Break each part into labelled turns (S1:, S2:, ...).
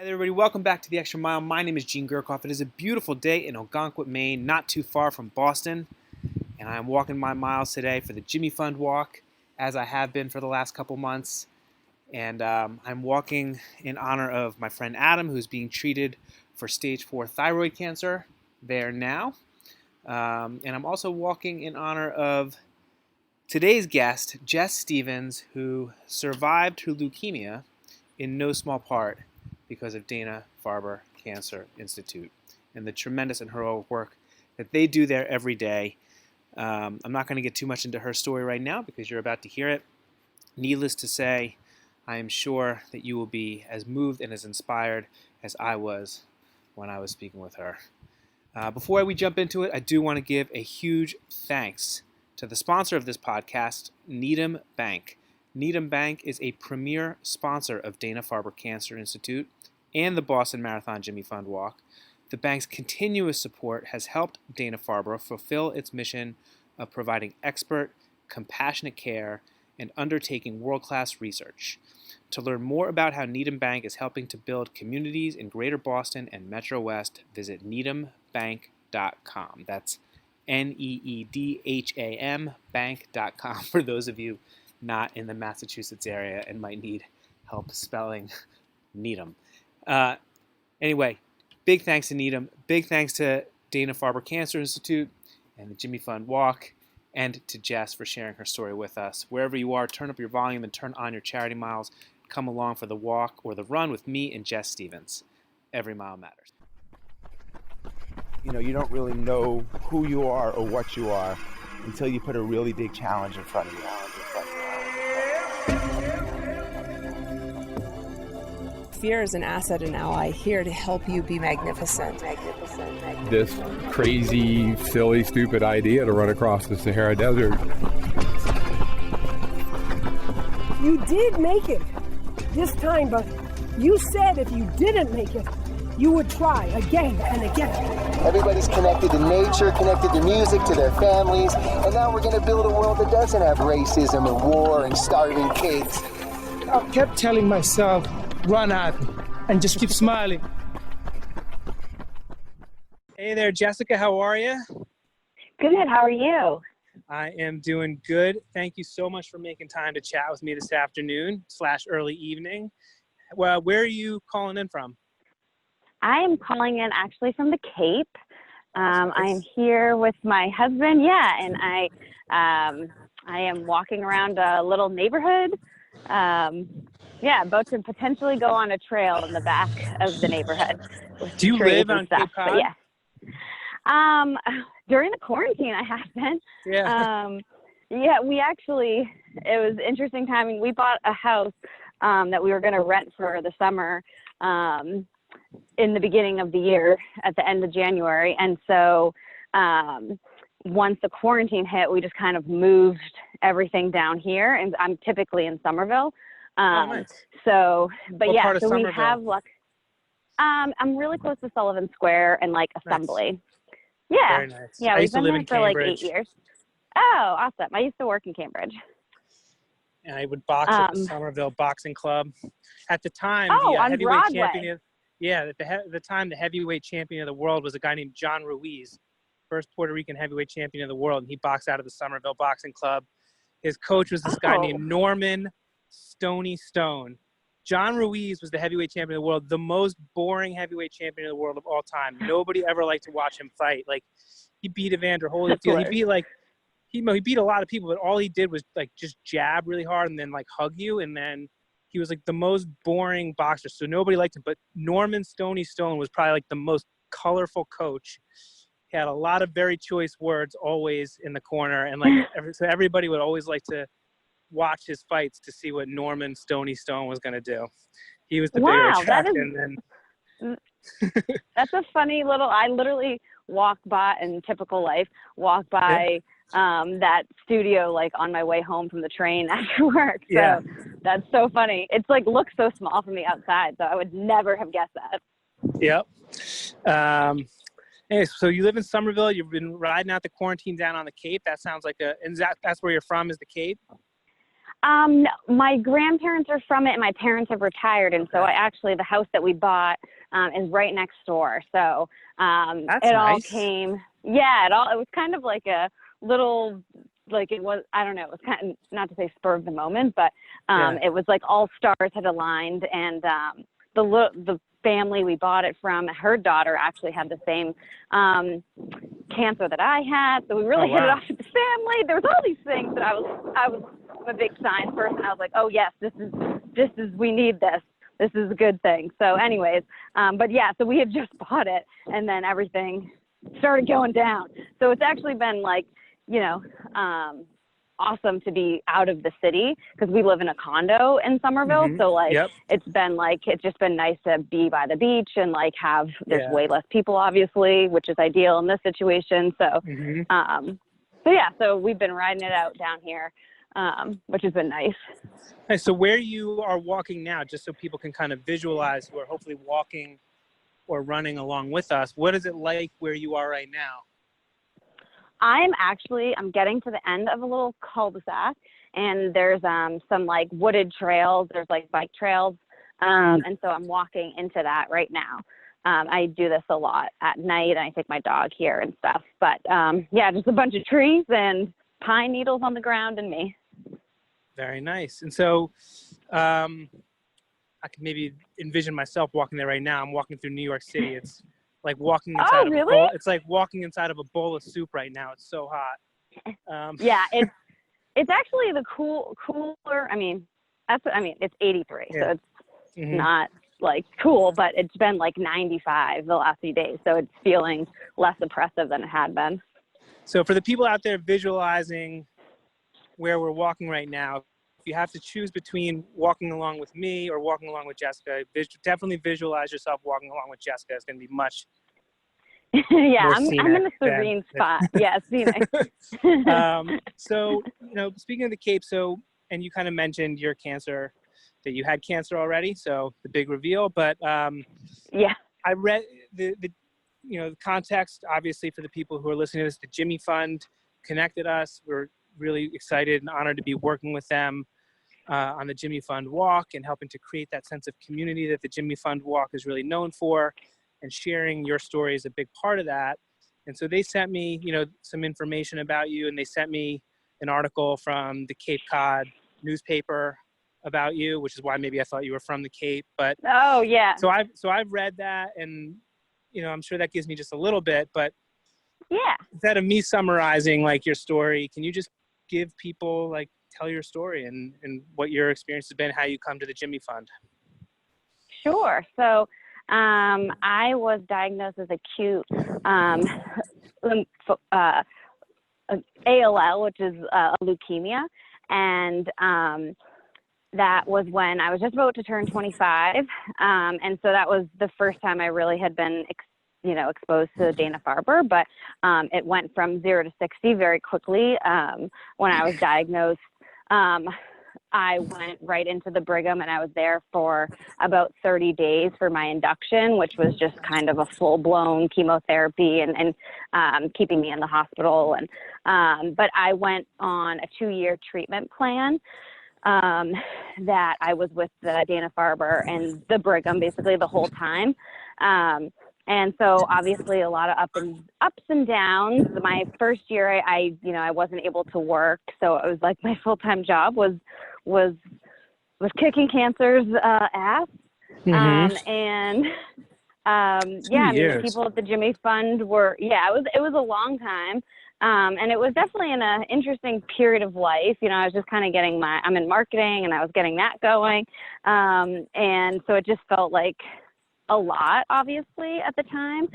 S1: Hi there, everybody. Welcome back to The Extra Mile. My name is Gene Gurkoff. It is a beautiful day in Algonquin, Maine, not too far from Boston. And I'm walking my miles today for the Jimmy Fund Walk, as I have been for the last couple months. And I'm walking in honor of my friend Adam, who's being treated for stage 4 thyroid cancer there now. And I'm also walking in honor of today's guest, Jess Stevens, who survived her leukemia in no small part because of Dana-Farber Cancer Institute and the tremendous and heroic work that they do there every day. I'm not going to get too much into her story right now because you're about to hear it. Needless to say, I am sure that you will be as moved and as inspired as I was when I was speaking with her. Before we jump into it, I do want to give a huge thanks to the sponsor of this podcast, Needham Bank. Needham Bank is a premier sponsor of Dana-Farber Cancer Institute and the Boston Marathon Jimmy Fund Walk. The bank's continuous support has helped Dana-Farber fulfill its mission of providing expert, compassionate care and undertaking world-class research. To learn more about how Needham Bank is helping to build communities in Greater Boston and Metro West, visit needhambank.com. That's NEEDHAM bank.com for those of you not in the Massachusetts area and might need help spelling Needham. Anyway, big thanks to Needham. Big thanks to Dana-Farber Cancer Institute and the Jimmy Fund Walk, and to Jess for sharing her story with us. Wherever you are, turn up your volume and turn on your charity miles. Come along for the walk or the run with me and Jess Stevens. Every mile matters.
S2: You know, you don't really know who you are or what you are until you put a really big challenge in front of you.
S3: Fear is an asset and ally here to help you be magnificent.
S4: This crazy, silly, stupid idea to run across the Sahara Desert.
S5: You did make it this time, but you said if you didn't make it, you would try again and again.
S6: Everybody's connected to nature, connected to music, to their families, and now we're going to build a world that doesn't have racism and war and starving kids.
S7: I kept telling myself, run at me, and just keep smiling.
S1: Hey there, Jessica. How are you?
S8: Good. How are you?
S1: I am doing good. Thank you so much for making time to chat with me this afternoon/early evening. Well, where are you calling in from?
S8: I am calling in actually from the Cape. I am here with my husband. Yeah, and I am walking around a little neighborhood. About to potentially go on a trail in the back of the neighborhood.
S1: Do you live on Cape Cod?
S8: But yeah. During the quarantine, I have been.
S1: Yeah.
S8: We actually, it was interesting timing. We bought a house that we were going to rent for the summer in the beginning of the year at the end of January. And so once the quarantine hit, we just kind of moved everything down here. And I'm typically in Somerville.
S1: Nice.
S8: So
S1: Part of
S8: so we
S1: Somerville?
S8: have I'm really close to Sullivan Square and Assembly.
S1: Nice.
S8: Yeah.
S1: Very nice.
S8: Yeah,
S1: I
S8: we've
S1: used to
S8: been
S1: live
S8: there
S1: in
S8: for
S1: Cambridge.
S8: 8 years. Oh, awesome. I used to work in Cambridge.
S1: And I would box at the Somerville Boxing Club. At the time,
S8: on
S1: the heavyweight
S8: Broadway.
S1: champion. At the time, the heavyweight champion of the world was a guy named John Ruiz, first Puerto Rican heavyweight champion of the world, and he boxed out of the Somerville Boxing Club. His coach was this guy named Norman Stony Stone. John Ruiz was the heavyweight champion of the world, the most boring heavyweight champion of the world of all time. Nobody ever liked to watch him fight. He beat Evander Holyfield. He beat a lot of people, but all he did was just jab really hard and then hug you, and then he was the most boring boxer. So nobody liked him. But Norman Stony Stone was probably the most colorful coach. He had a lot of very choice words always in the corner, and so everybody would always like to watch his fights to see what Norman Stony Stone was going to do. He was the bigger attraction.
S8: That's a funny little. I literally walk by in typical life. That studio on my way home from the train after work. So that's so funny. It's looks so small from the outside, so I would never have guessed that.
S1: Yep. Hey, so you live in Somerville. You've been riding out the quarantine down on the Cape. That sounds that's where you're from, is the Cape?
S8: No, my grandparents are from it, and my parents have retired, and so the house that we bought is right next door. So
S1: That's
S8: it all
S1: nice.
S8: came. Yeah, it was kind of like a little, like it was. I don't know. It was kind of, not to say spur of the moment, but it was like all stars had aligned, and the family we bought it from, her daughter actually had the same cancer that I had, so we really hit it off with the family. There was all these things that I was a big science person. I was like, oh yes, this is we need this. This is a good thing. So anyways, but yeah, so we had just bought it, and then everything started going down. So it's actually been like, awesome to be out of the city, because we live in a condo in Somerville. So like, it's just been nice to be by the beach and like there's way less people, obviously, which is ideal in this situation. So, so we've been riding it out down here, which has been nice.
S1: Hey, so where you are walking now, just so people can kind of visualize who are hopefully walking or running along with us, what is it like where you are right now?
S8: I'm getting to the end of a little cul-de-sac, and there's some like wooded trails. There's like bike trails. And so I'm walking into that right now. I do this a lot at night, and I take my dog here and stuff. But just a bunch of trees and pine needles on the ground and me.
S1: Very nice. And so I can maybe envision myself walking there right now. I'm walking through New York City. It's like walking inside of a bowl. It's like walking inside of a bowl of soup right now. It's so hot.
S8: It's actually the cooler. I mean, it's 83, so it's not like cool, but it's been like 95 the last few days, so it's feeling less oppressive than it had been.
S1: So for the people out there visualizing where we're walking right now, if you have to choose between walking along with me or walking along with Jessica, definitely visualize yourself walking along with Jessica. It's going to be much more
S8: I'm in a serene spot. Yeah, scenic.
S1: So, speaking of the Cape, and you kind of mentioned your cancer, that you had cancer already, so the big reveal, but I read the context, obviously, for the people who are listening to this. The Jimmy Fund connected us. We're really excited and honored to be working with them on the Jimmy Fund Walk and helping to create that sense of community that the Jimmy Fund Walk is really known for, and sharing your story is a big part of that. And so they sent me, some information about you, and they sent me an article from the Cape Cod newspaper about you, which is why maybe I thought you were from the Cape. But so I've read that, and I'm sure that gives me just a little bit, but instead of me summarizing like your story, can you just give people, like, tell your story and what your experience has been, how you come to the Jimmy Fund?
S8: Sure. So I was diagnosed with acute ALL, which is leukemia, and that was when I was just about to turn 25, and so that was the first time I really had been exposed to Dana-Farber, but it went from 0 to 60 very quickly. When I was diagnosed, I went right into the Brigham, and I was there for about 30 days for my induction, which was just kind of a full-blown chemotherapy and keeping me in the hospital. And but I went on a 2-year treatment plan that I was with the Dana-Farber and the Brigham basically the whole time. And so obviously a lot of ups and downs. My first year, I wasn't able to work. So it was like my full-time job was kicking cancer's ass. The people at the Jimmy Fund were, it was a long time. And it was definitely in an interesting period of life. I was just kind of I'm in marketing, and I was getting that going. And so it just felt like a lot, obviously, at the time.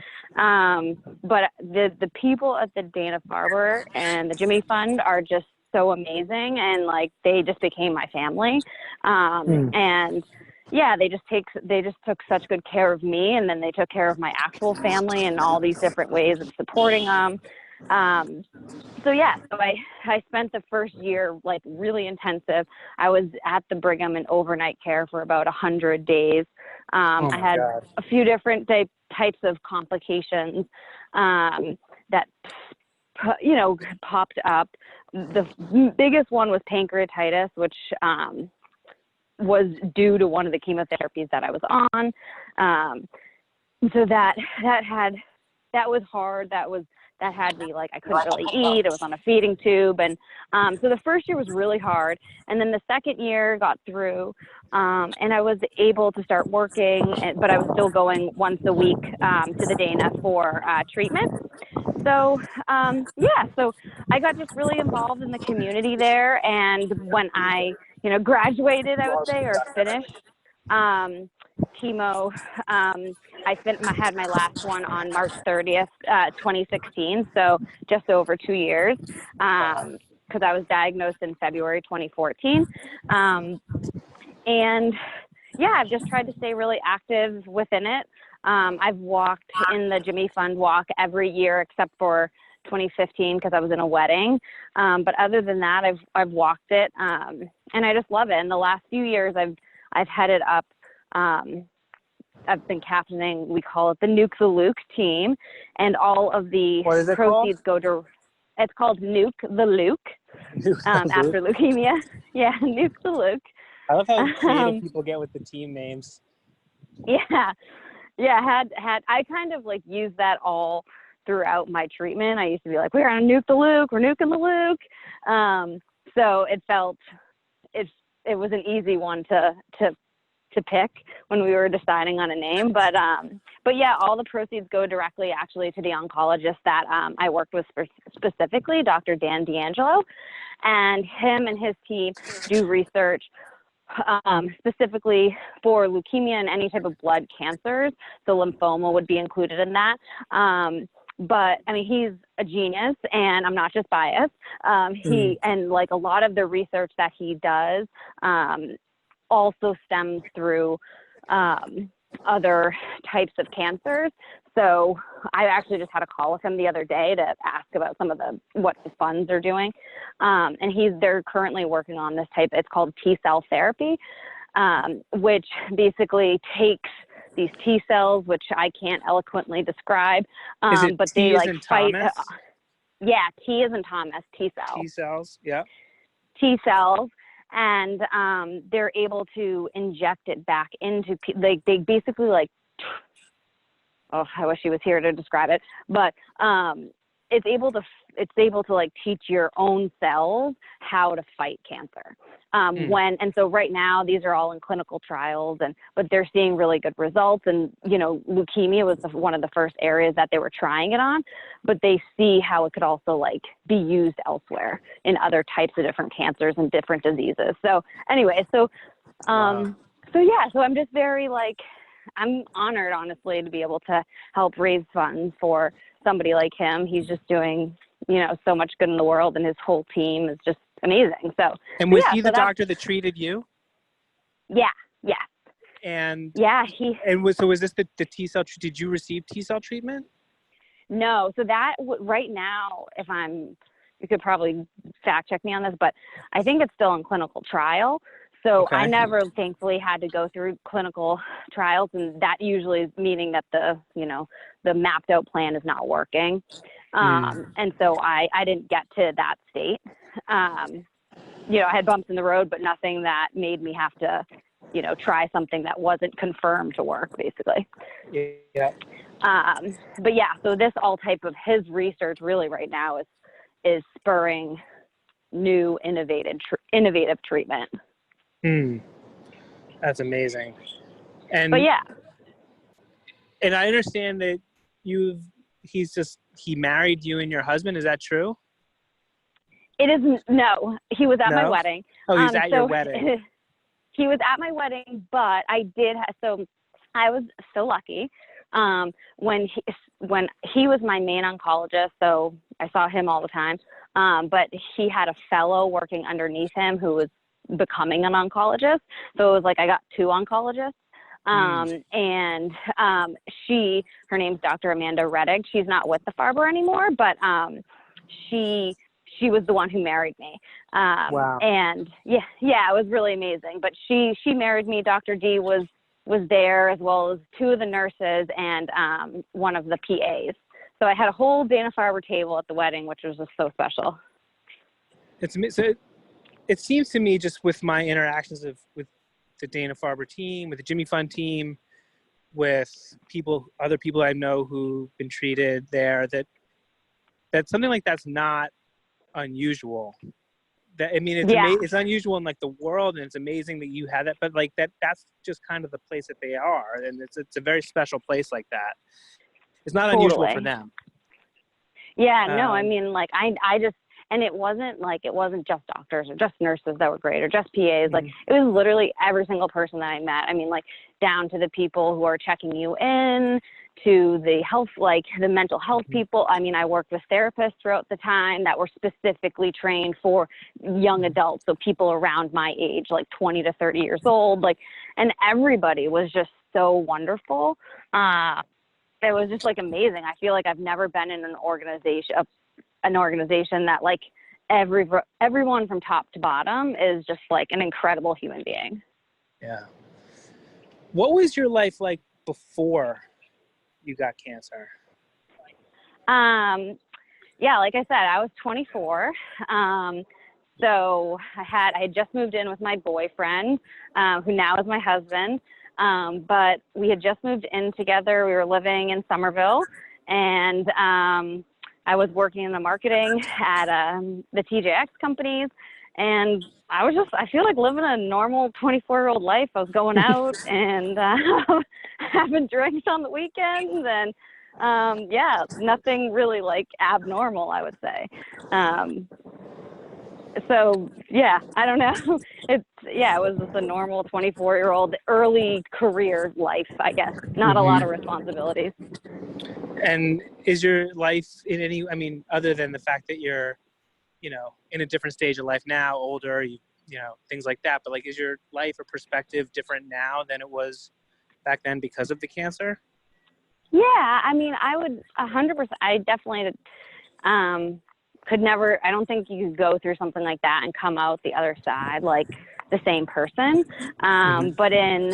S8: But the people at the Dana-Farber and the Jimmy Fund are just so amazing, and like they just became my family. And they just took such good care of me, and then they took care of my actual family in all these different ways of supporting them. So I spent the first year like really intensive. I was at the Brigham in overnight care for about 100 days. I had a few different types of complications that popped up. the biggest one was pancreatitis, which was due to one of the chemotherapies that I was on. So that was hard. That had me like, I couldn't really eat. I was on a feeding tube. And so the first year was really hard. And then the second year got through, and I was able to start working, but I was still going once a week to the Dana for treatment. So, so I got just really involved in the community there. And when I, graduated, I would say, or finished chemo, I had my last one on March 30th, 2016. So just over 2 years, because I was diagnosed in February 2014. And yeah, I've just tried to stay really active within it. I've walked in the Jimmy Fund walk every year except for 2015 because I was in a wedding. But other than that, I've walked it, and I just love it. And the last few years, I've headed up. I've been captaining. We call it the Neuk the Leuk team, and all of the proceeds go to. It's called Neuk the Leuk, after leukemia. Yeah, Neuk the Leuk.
S1: I love how creative people get with the team names.
S8: Yeah. Had I kind of like used that all throughout my treatment. I used to be like, we're on Neuk the Leuk, we're nuking the Leuk. So it felt it was an easy one to pick when we were deciding on a name. But yeah, all the proceeds go directly actually to the oncologist that I worked with specifically, Dr. DeAngelo, and him and his team do research specifically for leukemia and any type of blood cancers. So lymphoma would be included in that. But I mean, he's a genius, and I'm not just biased. And like a lot of the research that he does also stems through other types of cancers. So I actually just had a call with him the other day to ask about some of what the funds are doing. And they're currently working on this type, it's called T-cell therapy, which basically takes these T cells, which I can't eloquently describe, but they like fight. Yeah, T as in Thomas, T cells.
S1: T cells, yeah.
S8: T cells. And they're able to inject it back into, they basically like, I wish he was here to describe it, but it's able to like teach your own cells how to fight cancer. And so right now these are all in clinical trials, but they're seeing really good results. And leukemia was one of the first areas that they were trying it on, but they see how it could also like be used elsewhere in other types of different cancers and different diseases. So anyway, so I'm just very like, I'm honored, honestly, to be able to help raise funds for somebody like him. He's just doing, so much good in the world, and his whole team is just amazing. So,
S1: and was he the doctor that treated you?
S8: Yeah.
S1: And
S8: yeah,
S1: was this the T cell? Did you receive T cell treatment?
S8: No. So that right now, you could probably fact check me on this, but I think it's still in clinical trial. So okay. I never, thankfully, had to go through clinical trials, and that usually is meaning that the mapped out plan is not working. And so I didn't get to that state. I had bumps in the road, but nothing that made me have to, try something that wasn't confirmed to work, basically.
S1: Yeah.
S8: But yeah, so this all type of his research really right now is spurring new innovative treatment.
S1: That's amazing.
S8: But yeah.
S1: And I understand that he married you and your husband. Is that true?
S8: It isn't. No, he was at my wedding.
S1: Oh, he was at your wedding.
S8: He was at my wedding, but so I was so lucky. When he was my main oncologist, so I saw him all the time. But he had a fellow working underneath him who was becoming an oncologist. So it was like I got two oncologists. And her name's Dr. Amanda Reddick. She's not with the Farber anymore, but she was the one who married me.
S1: Wow.
S8: And yeah, it was really amazing. But she married me. Dr. D was there, as well as two of the nurses and one of the PAs. So I had a whole Dana-Farber table at the wedding, which was just so special.
S1: It seems to me, just with my interactions with the Dana-Farber team, with the Jimmy Fund team, with other people I know who've been treated there, that something like that's not unusual. It's unusual in like the world, and it's amazing that you had that, but like that's just kind of the place that they are, and it's a very special place like that. It's not unusual for them.
S8: Yeah, no, I mean, like I just, and it wasn't just doctors or just nurses that were great or just PAs. Like it was literally every single person that I met. I mean, like down to the people who are checking you in, to the health, like the mental health people. I mean, I worked with therapists throughout the time that were specifically trained for young adults. So people around my age, like 20 to 30 years old, like, and everybody was just so wonderful. It was just like amazing. I feel like I've never been in an organization that like everyone from top to bottom is just like an incredible human being.
S1: Yeah. What was your life like before you got cancer?
S8: Yeah, like I said, I was 24. So I had just moved in with my boyfriend, who now is my husband. But we had just moved in together. We were living in Somerville, and I was working in the marketing at the TJX companies, and I feel like living a normal 24-year-old life. I was going out and having drinks on the weekends, and yeah, nothing really like abnormal, I would say. So yeah, I don't know. It was just a normal 24-year-old early career life, I guess. Not a lot of responsibilities.
S1: And is your life in any, I mean, other than the fact that you're, in a different stage of life now, older, things like that, but like, is your life or perspective different now than it was back then because of the cancer?
S8: Yeah, I mean, I would 100%, I definitely could never, I don't think you could go through something like that and come out the other side like the same person. But in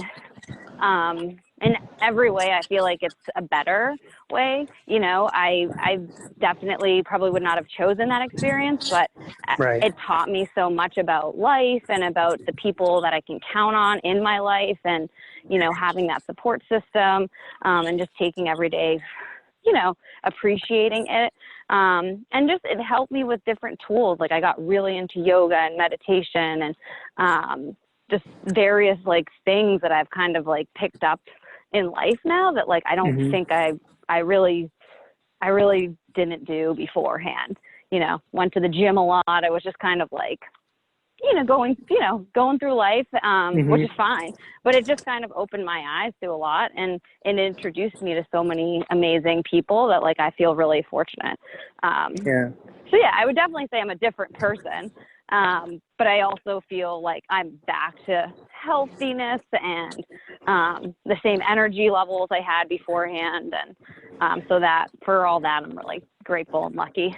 S8: every way, I feel like it's a better way. I definitely probably would not have chosen that experience, but it taught me so much about life and about the people that I can count on in my life, and, having that support system, and just taking every day, appreciating it. And just, it helped me with different tools. Like I got really into yoga and meditation and, just various like things that I've kind of like picked up in life now that like, I don't think I really didn't do beforehand. Went to the gym a lot. I was just kind of like, going through life, which is fine, but it just kind of opened my eyes to a lot, and it introduced me to so many amazing people that like, I feel really fortunate. So yeah, I would definitely say I'm a different person. But I also feel like I'm back to healthiness and the same energy levels I had beforehand. And so that for all that, I'm really grateful and lucky.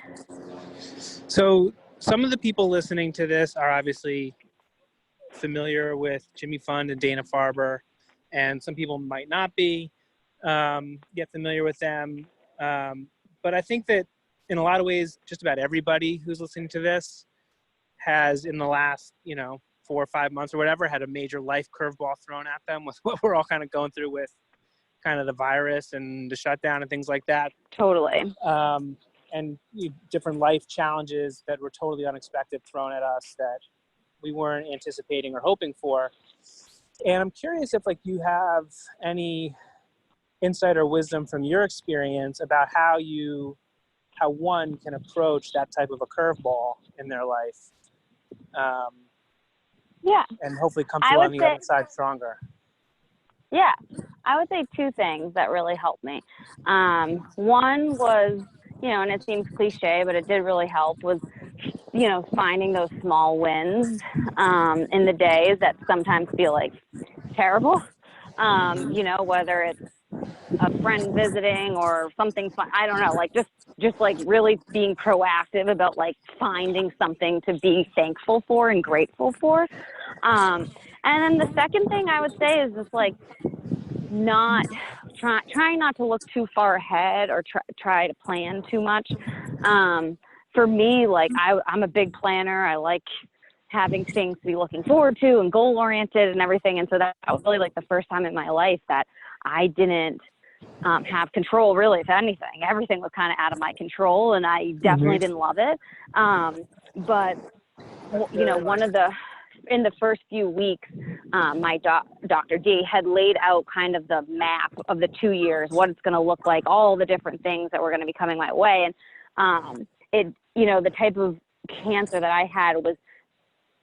S1: So some of the people listening to this are obviously familiar with Jimmy Fund and Dana-Farber, and some people might not be yet familiar with them. But I think that in a lot of ways, just about everybody who's listening to this has, in the last, 4 or 5 months or whatever, had a major life curveball thrown at them with what we're all kind of going through with kind of the virus and the shutdown and things like that.
S8: Totally.
S1: And different life challenges that were totally unexpected thrown at us that we weren't anticipating or hoping for. And I'm curious if like you have any insight or wisdom from your experience about how one can approach that type of a curveball in their life. And hopefully come through on the other side stronger.
S8: Yeah, I would say 2 things that really helped me. One was, and it seems cliche, but it did really help, was, finding those small wins in the days that sometimes feel like terrible. Whether it's a friend visiting or something fun, I don't know, like just like really being proactive about like finding something to be thankful for and grateful for. And then the second thing I would say is just like trying not to look too far ahead or try to plan too much. for me, like I'm a big planner. I like having things to be looking forward to and goal oriented and everything. And so that was really like the first time in my life that I didn't have control really, if anything. Everything was kind of out of my control, and I definitely didn't love it. But you know, in the first few weeks, my Dr. D had laid out kind of the map of the 2 years, what it's going to look like, all the different things that were going to be coming my way. And it, you know, the type of cancer that I had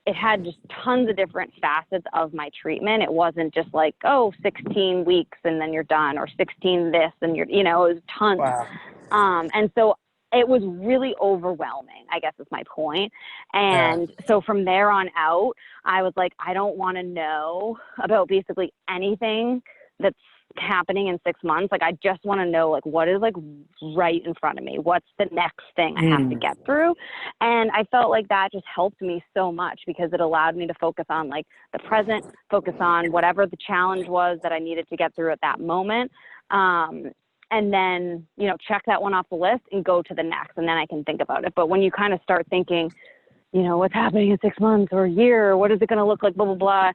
S8: it had just tons of different facets of my treatment. It wasn't just like, 16 weeks and then you're done, or 16 this and you're, you know, it was tons.
S1: Wow.
S8: And so it was really overwhelming, I guess is my point. And so from there on out, I was like, I don't want to know about basically anything that's happening in 6 months. Like, I just want to know, like, what is like right in front of me? What's the next thing I have to get through? And I felt like that just helped me so much, because it allowed me to focus on like the present, focus on whatever the challenge was that I needed to get through at that moment. And then, you know, check that one off the list and go to the next, and then I can think about it. But when you kind of start thinking, you know, what's happening in 6 months or a year, or what is it going to look like, blah, blah, blah,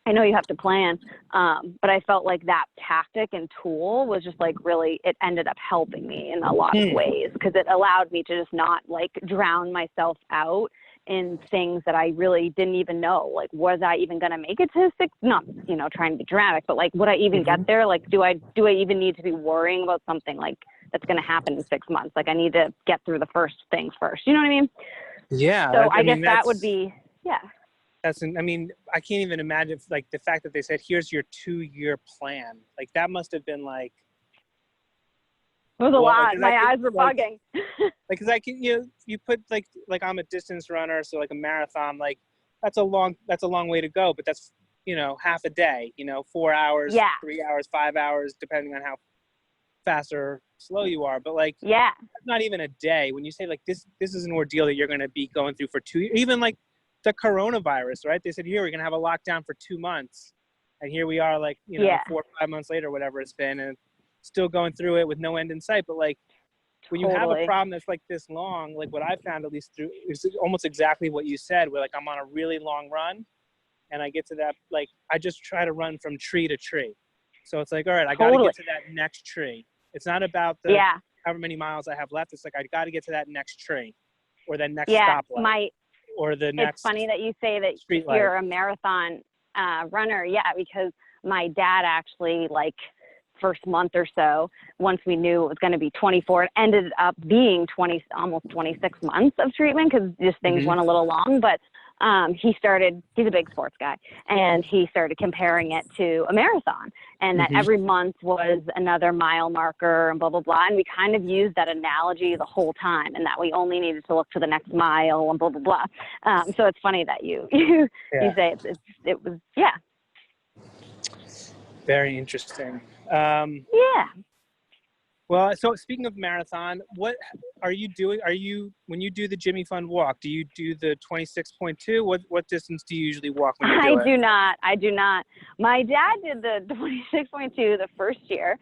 S8: I know you have to plan. But I felt like that tactic and tool was just like really, it ended up helping me in a lot of ways, because it allowed me to just not like drown myself out in things that I really didn't even know. Like, was I even going to make it to 6? Not, you know, trying to be dramatic, but like, would I even get there? Like, do I even need to be worrying about something like that's going to happen in 6 months? Like, I need to get through the first things first. You know what I mean?
S1: Yeah.
S8: So I guess that would be,
S1: I mean, I can't even imagine like the fact that they said, here's your 2-year plan. Like, that must have been like,
S8: it was a lot.
S1: Like,
S8: my eyes were bugging.
S1: Like, cause I can, you put like I'm a distance runner. So like a marathon, like that's a long way to go, but that's, you know, half a day, you know, 4 hours, 3 hours, 5 hours, depending on how fast or slow you are. But like, that's not even a day. When you say like this is an ordeal that you're going to be going through for 2 years, even like the coronavirus, right? They said, here, we're going to have a lockdown for 2 months. And here we are, like, you know, 4 or 5 months later, whatever it's been, and still going through it with no end in sight. But like, when you have a problem that's like this long, like what I found, at least through, is almost exactly what you said, where like I'm on a really long run and I get to that, like, I just try to run from tree to tree. So it's like, all right, I got to get to that next tree. It's not about the however many miles I have left. It's like, I got to get to that next tree or that next stoplight. Or the next.
S8: It's funny that you say that you're a marathon runner. Yeah, because my dad actually, like, first month or so, once we knew it was going to be 24, it ended up being almost 26 months of treatment, because just things went a little long. But he's a big sports guy, and he started comparing it to a marathon, and that every month was another mile marker and blah, blah, blah. And we kind of used that analogy the whole time, and that we only needed to look to the next mile and blah, blah, blah. So it's funny that you say it was.
S1: Very interesting. Well, so speaking of marathon, what are you doing? When you do the Jimmy Fund walk, do you do the 26.2? What distance do you usually walk when you do it?
S8: I do not. My dad did the 26.2 the first year.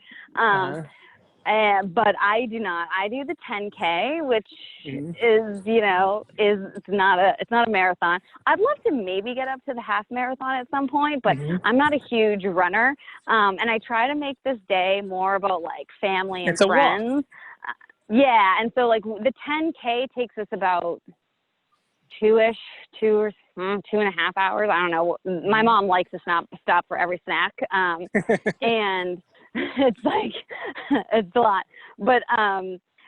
S8: But I do not. I do the 10K, which is, you know, it's not a marathon. I'd love to maybe get up to the half marathon at some point, but I'm not a huge runner. And I try to make this day more about like family and friends. And so like the 10K takes us about 2 or 2.5 hours. I don't know. My mom likes to stop for every snack. And it's like, it's a lot, but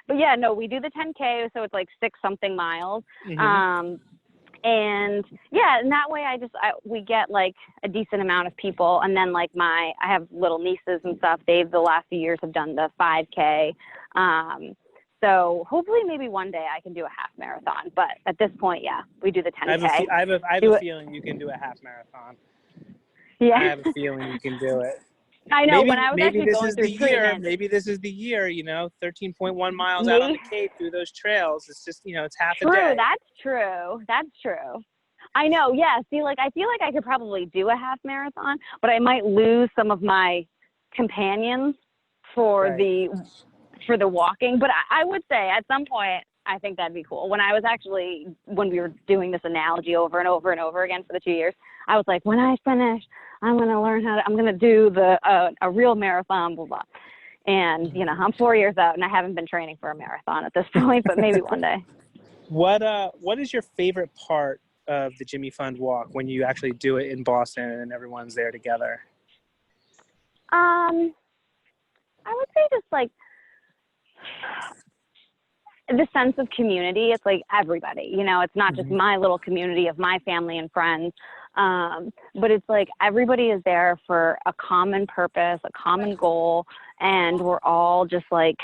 S8: yeah, no, we do the 10K. So it's like 6 something miles. And yeah, and that way we get like a decent amount of people. And then like I have little nieces and stuff. They've the last few years have done the 5K. So hopefully maybe one day I can do a half marathon, but at this point, we do the 10K.
S1: I have a feeling you can do a half marathon.
S8: Yeah.
S1: I have a feeling you can do it.
S8: I know, when I was actually going through treatment.
S1: Maybe this is the year, you know, 13.1 miles out on the Cape through those trails. It's just, you know, it's half a day.
S8: That's true. I know, yeah. See, like, I feel like I could probably do a half marathon, but I might lose some of my companions for the walking. But I would say at some point I think that'd be cool. When we were doing this analogy over and over and over again for the 2 years, I was like, when I finish, I'm going to learn I'm going to do a real marathon, blah, blah. And, I'm 4 years out and I haven't been training for a marathon at this point, but maybe one day.
S1: What is your favorite part of the Jimmy Fund Walk when you actually do it in Boston and everyone's there together?
S8: I would say just like the sense of community. It's like everybody, it's not just my little community of my family and friends. But it's like everybody is there for a common purpose, a common goal, and we're all just like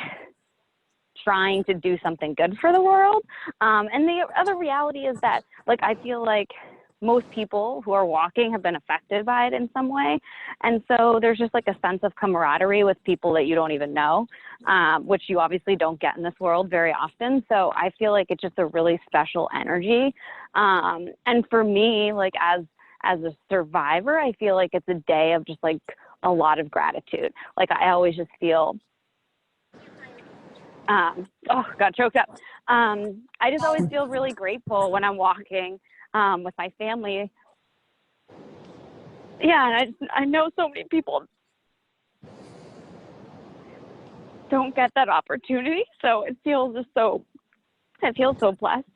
S8: trying to do something good for the world. And the other reality is that, like, I feel like most people who are walking have been affected by it in some way. And so there's just like a sense of camaraderie with people that you don't even know, which you obviously don't get in this world very often. So I feel like it's just a really special energy. And for me, like as a survivor, I feel like it's a day of just like a lot of gratitude. Like I always just feel, got choked up. I just always feel really grateful when I'm walking with my family. Yeah, and I know so many people don't get that opportunity, so it feels so blessed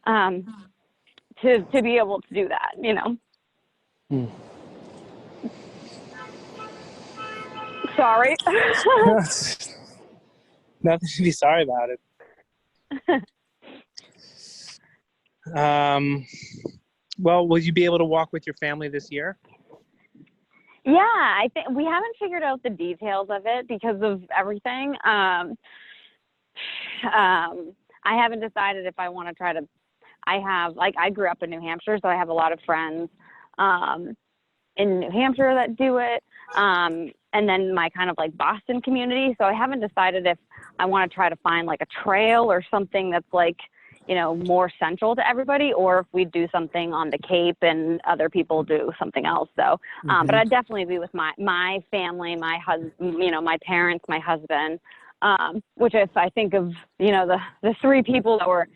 S8: to be able to do that, Sorry.
S1: Nothing to be sorry about it. Well, will you be able to walk with your family this year?
S8: Yeah, I think we haven't figured out the details of it because of everything. I haven't decided if I want to try to. I grew up in New Hampshire, so I have a lot of friends in New Hampshire that do it. And then my kind of like Boston community. So I haven't decided if I want to try to find like a trail or something that's like, more central to everybody, or if we do something on the Cape and other people do something else. So, but I'd definitely be with my family, my husband, my parents, my husband, which if I think of, the three people that were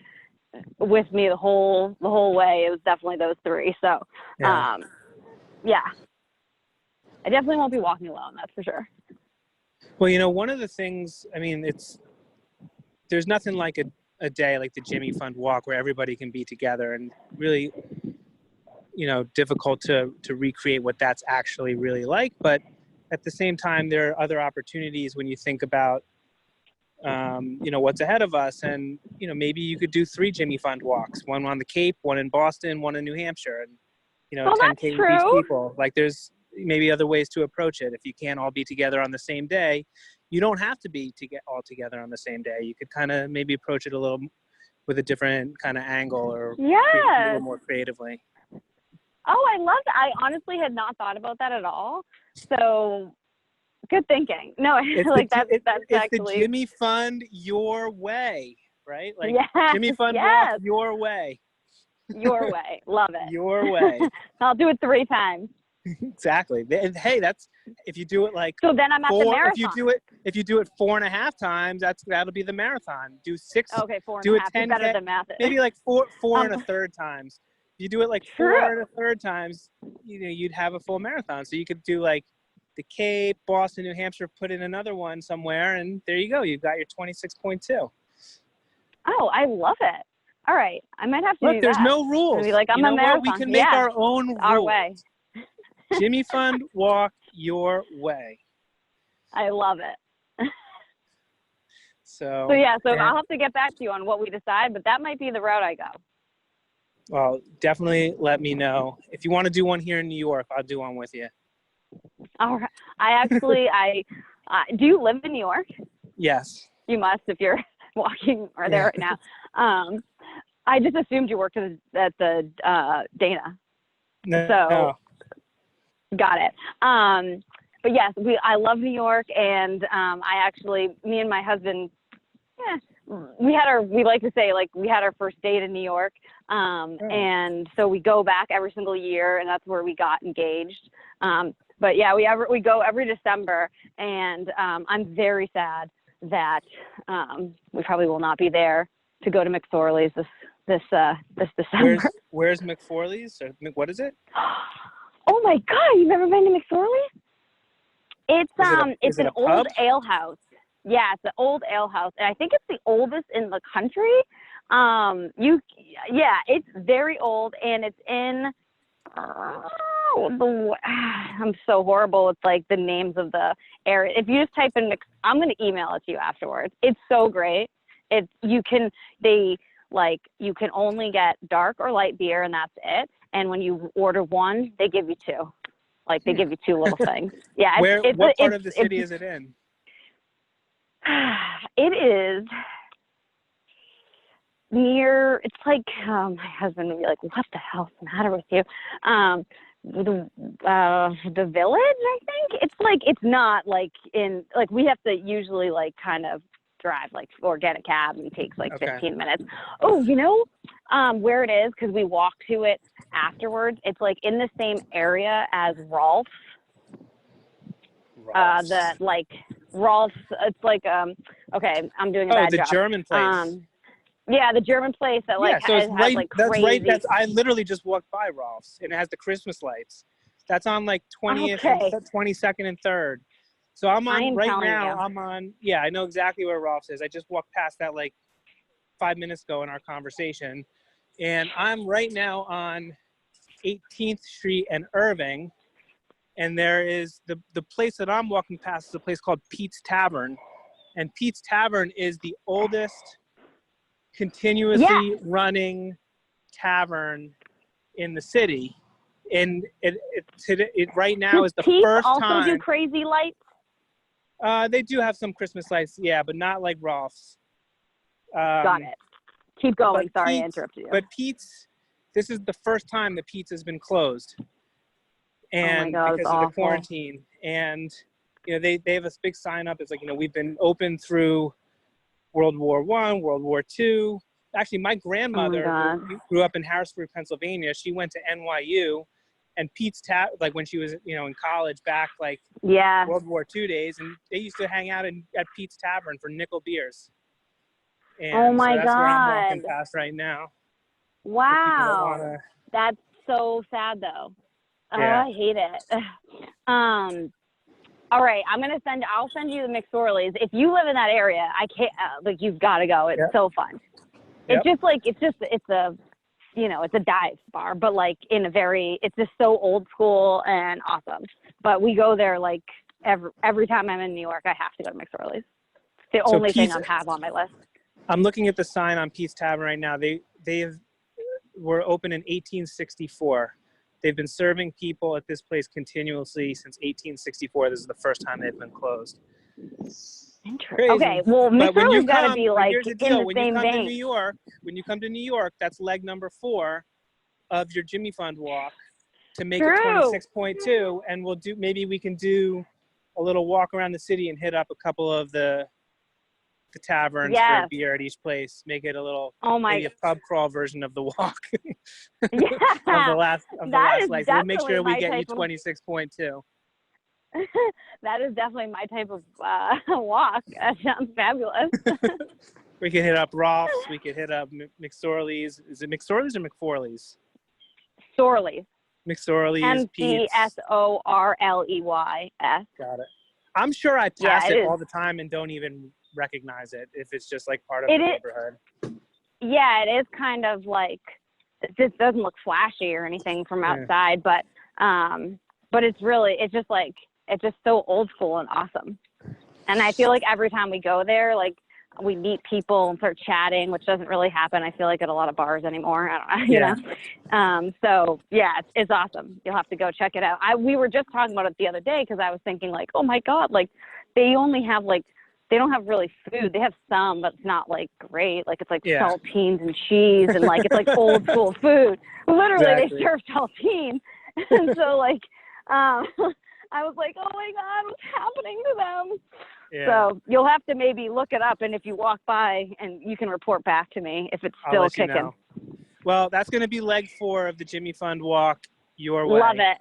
S8: with me the whole way, it was definitely those three. So, yeah. I definitely won't be walking alone, that's for sure.
S1: Well, one of the things, there's nothing like a day like the Jimmy Fund Walk where everybody can be together, and really, difficult to recreate what that's actually really like. But at the same time, there are other opportunities when you think about, what's ahead of us. And, maybe you could do 3 Jimmy Fund Walks, one on the Cape, one in Boston, one in New Hampshire, and, 10K with these people. Like there's maybe other ways to approach it. If you can't all be together on the same day, you don't have to be all together on the same day. You could kind of maybe approach it a little with a different kind of angle, or a little more creatively.
S8: Oh, I love that. I honestly had not thought about that at all. So good thinking. No, that's actually
S1: the Jimmy Fund your way, right? Like Jimmy Fund Walk your way.
S8: Your way. Love it.
S1: Your way.
S8: I'll do it 3 times.
S1: Exactly. And hey, that's if you do it like
S8: so then I'm at the marathon.
S1: If you do it 4.5 times, that'll be the marathon. Do 6.
S8: Okay, 4.5.
S1: Do it 10.
S8: Better than math.
S1: Maybe like four and a third times. If you do it like 4 and a third times, you'd have a full marathon. So you could do like the Cape, Boston, New Hampshire, put in another one somewhere, and there you go. You've got your 26.2.
S8: Oh, I love it. All right, I might have to do that.
S1: There's no rules.
S8: Like, I'm a marathon.
S1: We can make our own rules.
S8: Our way.
S1: Jimmy Fund Walk your way.
S8: I love it.
S1: So
S8: I'll have to get back to you on what we decide, but that might be the route I go.
S1: Well, definitely let me know. If you want to do one here in New York, I'll do one with you.
S8: All right. I actually, do you live in New York?
S1: Yes.
S8: You must if you're walking or there right now. I just assumed you worked at the Dana.
S1: No.
S8: Got it. But yes, I love New York, and me and my husband, we like to say, like, we had our first date in New York. And so we go back every single year, and that's where we got engaged. But yeah, we go every December, and I'm very sad that we probably will not be there to go to McSorley's this December.
S1: Where's McForley's? Or what is it?
S8: Oh my God, you've never been to McSorley's? It's an old ale house. Yeah, it's an old ale house, and I think it's the oldest in the country. It's very old, and it's in. I'm so horrible with like the names of the area. If you just type in I'm going to email it to you afterwards. It's so great. You can only get dark or light beer, and that's it. And when you order one, they give you two. Like they give you two little things. Yeah.
S1: What part of the city is it in?
S8: It is near. It's like my husband would be like, "What the hell's the matter with you?" The village, I think. It's not like in like we have to usually like kind of drive like or get a cab and it takes like 15 minutes. Oh, you know where it is because we walk to it afterwards. It's like in the same area as Rolf's. Rolf's. It's like okay, I'm doing a bad job.
S1: Oh, the German place.
S8: Yeah, the German place that like
S1: so it's
S8: has
S1: right.
S8: like
S1: That's
S8: crazy.
S1: right. I literally just walked by Rolf's, and it has the Christmas lights. That's on like 20th, and 22nd, and 3rd. So I'm on right now. I'm on. Yeah, I know exactly where Rolf's is. I just walked past that like 5 minutes ago in our conversation, and I'm right now on 18th Street and Irving, and there is the place that I'm walking past is a place called Pete's Tavern, and Pete's Tavern is the oldest continuously running tavern in the city, and it right now is the
S8: Pete's
S1: first
S8: also
S1: time.
S8: Do crazy lights?
S1: They do have some Christmas lights, yeah, but not like Rolf's.
S8: Got it. Keep going. Sorry, I interrupted you.
S1: But Pete's, this is the first time that Pete's has been closed, and
S8: because
S1: of the quarantine, and you know they have a big sign up. It's like we've been open through World War I, World War II. Actually, my grandmother who grew up in Harrisburg, Pennsylvania. She went to NYU, and Pete's like when she was in college back like World War II days, and they used to hang out at Pete's Tavern for nickel beers. And
S8: oh my
S1: so that's where I'm walking past right now.
S8: Wow, that's so sad though.
S1: Yeah.
S8: I hate it. All right, I'll send you the McSorley's. If you live in that area, I can't, you've got to go. It's so fun. It's just like, it's a dive bar, but like it's just so old school and awesome. But we go there like every time I'm in New York, I have to go to McSorley's. It's the only thing I have on my list.
S1: I'm looking at the sign on Pete's Tavern right now. They were open in 1864. They've been serving people at this place continuously since 1864. This is the first time they've been closed.
S8: Interesting. Okay, well, McSorley's got to be like
S1: here's the
S8: deal.
S1: When you come to New York, that's leg number 4 of your Jimmy Fund walk to make it 26.2, and maybe we can do a little walk around the city and hit up a couple of the taverns for a beer at each place. Make it a little maybe a pub crawl version of the walk. of the last leg. We'll make sure we get you 26.2.
S8: That is definitely my type of walk. That sounds fabulous.
S1: We could hit up Rolf's. We could hit up McSorley's. Is it McSorley's or McForley's?
S8: Sorley's.
S1: McSorley's.
S8: McSorleys.
S1: Got it. I'm sure I pass it all the time and don't even recognize it if it's just like part of the neighborhood.
S8: Yeah, it is kind of like, it just doesn't look flashy or anything from outside, but it's just so old school and awesome. And I feel like every time we go there, like we meet people and start chatting, which doesn't really happen, I feel like, at a lot of bars anymore. I don't know, So yeah, it's awesome. You'll have to go check it out. We were just talking about it the other day because I was thinking like, oh my God, like they only have they don't have really food. They have some, but it's not like great. Like it's like saltines and cheese and like it's like old school food. Literally, they serve saltines. And so like, I was like, oh my God, what's happening to them? Yeah. So you'll have to maybe look it up, and if you walk by, and you can report back to me if it's still kicking. You know.
S1: Well, that's going to be leg 4 of the Jimmy Fund walk your way.
S8: Love it.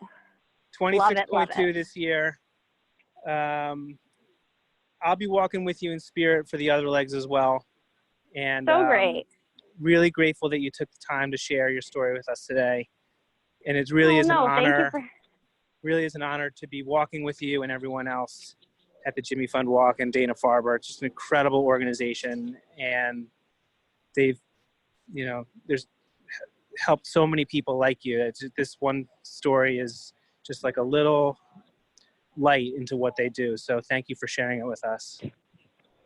S1: 26.2 this year. I'll be walking with you in spirit for the other legs as well. And
S8: So great.
S1: really grateful that you took the time to share your story with us today. And it really is an honor. Really is an honor to be walking with you and everyone else at the Jimmy Fund Walk and Dana-Farber. It's just an incredible organization, and they've, there's helped so many people like you. It's just, this one story is just like a little light into what they do. So thank you for sharing it with us.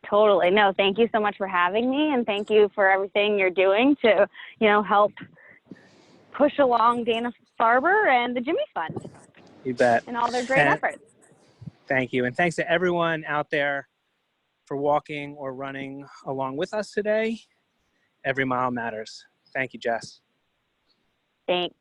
S8: Totally. No, thank you so much for having me, and thank you for everything you're doing to, help push along Dana-Farber and the Jimmy Fund.
S1: You bet.
S8: And all their great efforts.
S1: Thank you. And thanks to everyone out there for walking or running along with us today. Every mile matters. Thank you, Jess.
S8: Thanks.